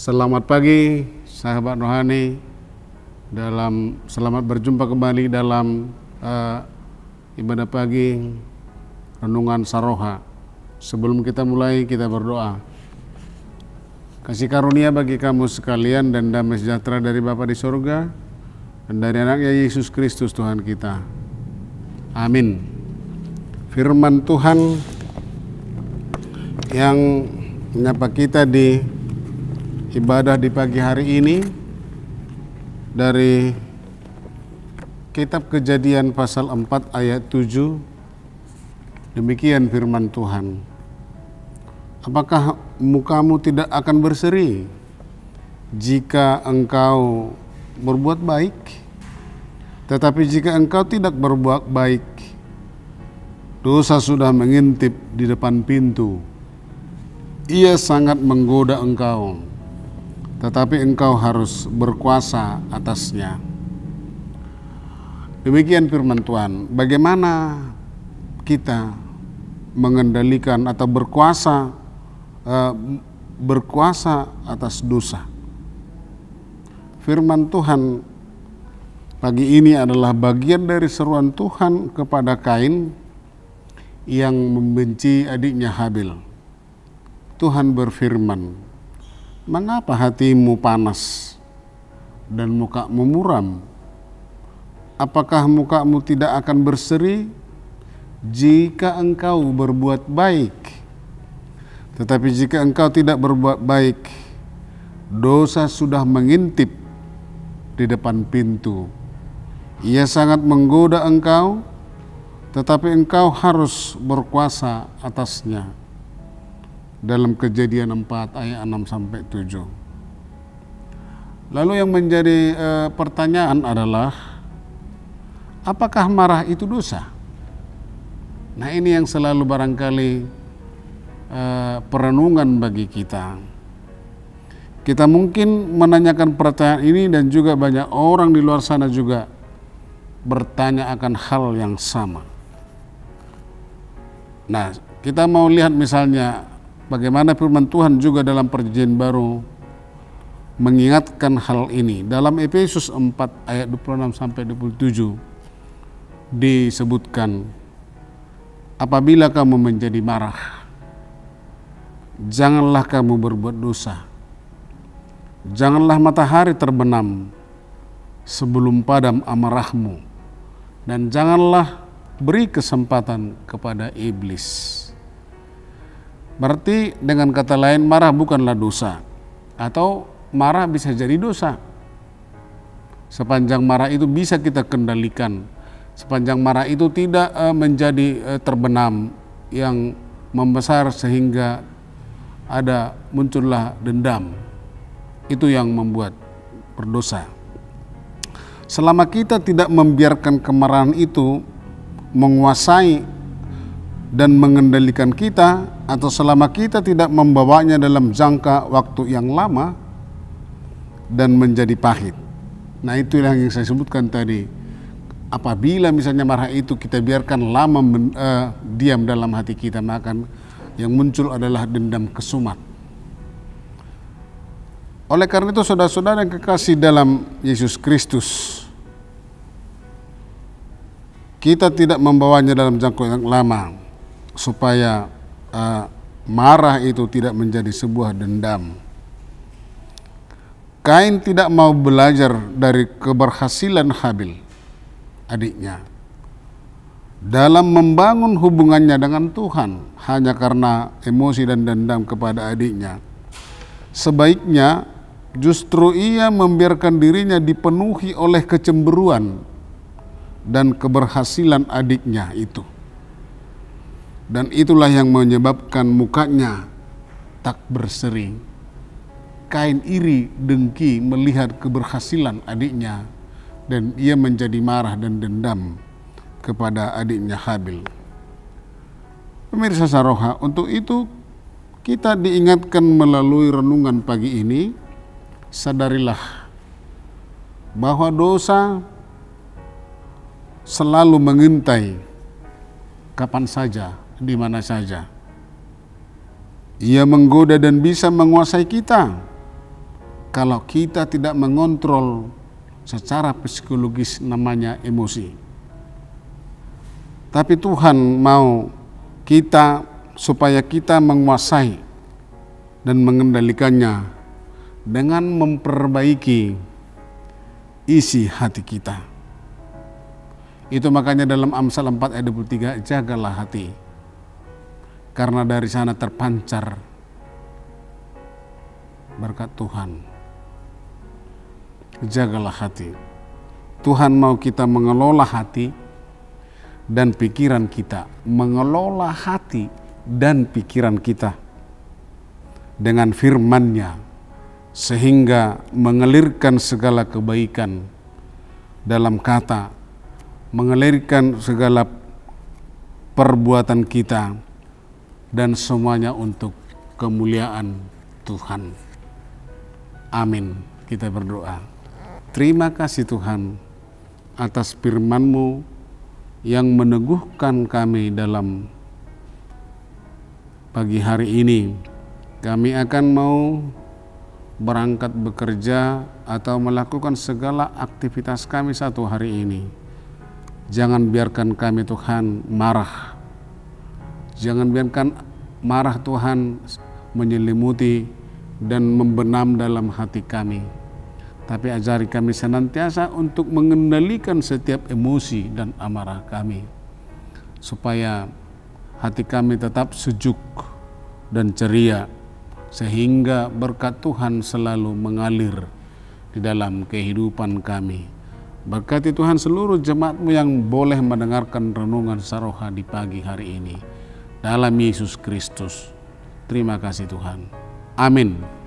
Selamat pagi sahabat rohani. Selamat berjumpa kembali dalam ibadah pagi renungan Saroha. Sebelum kita mulai, kita berdoa. Kasih karunia bagi kamu sekalian dan damai sejahtera dari Bapa di surga dan dari anaknya Yesus Kristus Tuhan kita. Amin. Firman Tuhan yang menyapa kita di ibadah di pagi hari ini dari Kitab Kejadian pasal 4 ayat 7. Demikian firman Tuhan. Apakah mukamu tidak akan berseri jika engkau berbuat baik? Tetapi jika engkau tidak berbuat baik, dosa sudah mengintip di depan pintu. Ia sangat menggoda engkau, tetapi engkau harus berkuasa atasnya. Demikian firman Tuhan. Bagaimana kita mengendalikan atau berkuasa atas dosa? Firman Tuhan pagi ini adalah bagian dari seruan Tuhan kepada Kain yang membenci adiknya Habil. Tuhan berfirman, "Mengapa hatimu panas dan mukamu muram? Apakah mukamu tidak akan berseri jika engkau berbuat baik? Tetapi jika engkau tidak berbuat baik, dosa sudah mengintip di depan pintu. Ia sangat menggoda engkau, tetapi engkau harus berkuasa atasnya." Dalam Kejadian 4 ayat 6-7. Lalu yang menjadi pertanyaan adalah, apakah marah itu dosa? Nah, ini yang selalu barangkali perenungan bagi kita. Kita mungkin menanyakan pertanyaan ini dan juga banyak orang di luar sana juga bertanya akan hal yang sama. Nah, kita mau lihat misalnya bagaimana firman Tuhan juga dalam Perjanjian Baru mengingatkan hal ini. Dalam Efesus 4 ayat 26-27 disebutkan, apabila kamu menjadi marah, janganlah kamu berbuat dosa. Janganlah matahari terbenam sebelum padam amarahmu, dan janganlah beri kesempatan kepada iblis. Berarti dengan kata lain, marah bukanlah dosa, atau marah bisa jadi dosa. Sepanjang marah itu bisa kita kendalikan, sepanjang marah itu tidak menjadi terbenam yang membesar sehingga muncullah dendam. Itu yang membuat berdosa. Selama kita tidak membiarkan kemarahan itu menguasai dan mengendalikan kita, atau selama kita tidak membawanya dalam jangka waktu yang lama dan menjadi pahit. Nah, itu yang saya sebutkan tadi. Apabila misalnya marah itu kita biarkan lama diam dalam hati kita, maka yang muncul adalah dendam kesumat. Oleh karena itu, saudara-saudara yang kekasih dalam Yesus Kristus, kita tidak membawanya dalam jangka yang lama supaya marah itu tidak menjadi sebuah dendam. Kain tidak mau belajar dari keberhasilan Habil, adiknya, dalam membangun hubungannya dengan Tuhan hanya karena emosi dan dendam kepada adiknya. Sebaiknya justru ia membiarkan dirinya dipenuhi oleh kecemburuan dan keberhasilan adiknya itu. Dan itulah yang menyebabkan mukanya tak berseri. Kain iri, dengki melihat keberhasilan adiknya, dan ia menjadi marah dan dendam kepada adiknya Habil. Pemirsa Saroha, untuk itu kita diingatkan melalui renungan pagi ini, sadarilah bahwa dosa selalu mengintai kapan saja, di mana saja. Ia menggoda dan bisa menguasai kita. kalau kita tidak mengontrol secara psikologis namanya emosi. Tapi Tuhan mau kita supaya kita menguasai dan mengendalikannya dengan memperbaiki isi hati kita. Itu makanya dalam Amsal 4 ayat 23, jagalah hati, karena dari sana terpancar berkat Tuhan. Jagalah hati. Tuhan mau kita mengelola hati dan pikiran kita, mengelola hati dan pikiran kita dengan firman-Nya, sehingga mengalirkan segala kebaikan dalam kata, mengalirkan segala perbuatan kita, dan semuanya untuk kemuliaan Tuhan. Amin. Kita berdoa. Terima kasih Tuhan atas firman-Mu yang meneguhkan kami dalam pagi hari ini. Kami akan mau berangkat bekerja atau melakukan segala aktivitas kami satu hari ini. Jangan biarkan kami Tuhan marah. Jangan biarkan marah Tuhan menyelimuti dan membenam dalam hati kami. Tapi ajari kami senantiasa untuk mengendalikan setiap emosi dan amarah kami, supaya hati kami tetap sejuk dan ceria, sehingga berkat Tuhan selalu mengalir di dalam kehidupan kami. Berkati Tuhan seluruh jemaat-Mu yang boleh mendengarkan renungan Saroha di pagi hari ini. Dalam Yesus Kristus. Terima kasih Tuhan. Amin.